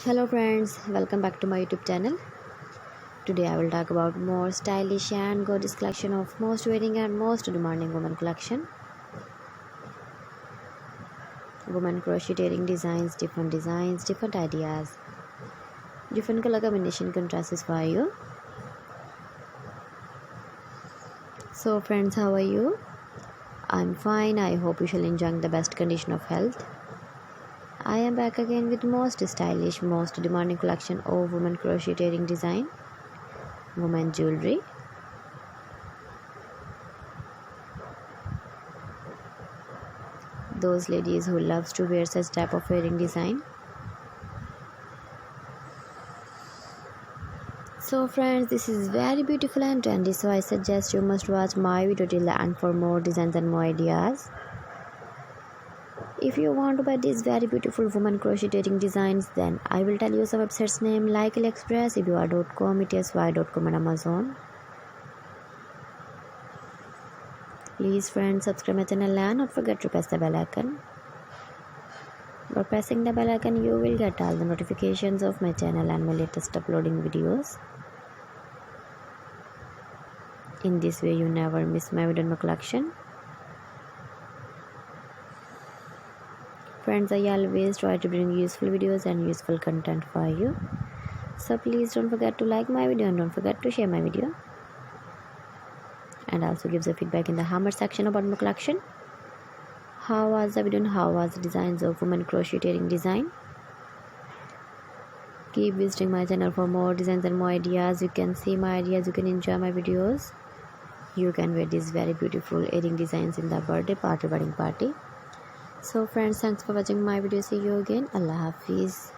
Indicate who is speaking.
Speaker 1: Hello friends, welcome back to my YouTube channel. Today I will talk about more stylish and gorgeous collection of most wearing and most demanding women collection. Women crocheting designs, different ideas, different color combination contrasts for you. So friends, how are you? I'm fine. I hope you shall enjoy the best condition of health. I am back again with most stylish, most demanding collection of women crocheting design, women jewelry. Those ladies who loves to wear such type of wearing design. So friends, this is very beautiful and trendy, so I suggest you must watch my video till the end for more designs and more ideas. If you want to buy these very beautiful woman crocheting designs, then I will tell you some websites name like AliExpress, Ibua.com, etsy.com and Amazon. Please friends, subscribe my channel and not forget to press the bell icon. By pressing the bell icon, you will get all the notifications of my channel and my latest uploading videos. In this way, you never miss my video and my collection. Friends, I always try to bring useful videos and useful content for you. So please don't forget to like my video and don't forget to share my video. And also give the feedback in the comment section about my collection. How was the video and how was the designs of women crocheting design? Keep visiting my channel for more designs and more ideas. You can see my ideas, you can enjoy my videos. You can wear these very beautiful earring designs in the birthday party, wedding party. So friends, thanks for watching my video. See you again. Allah Hafiz.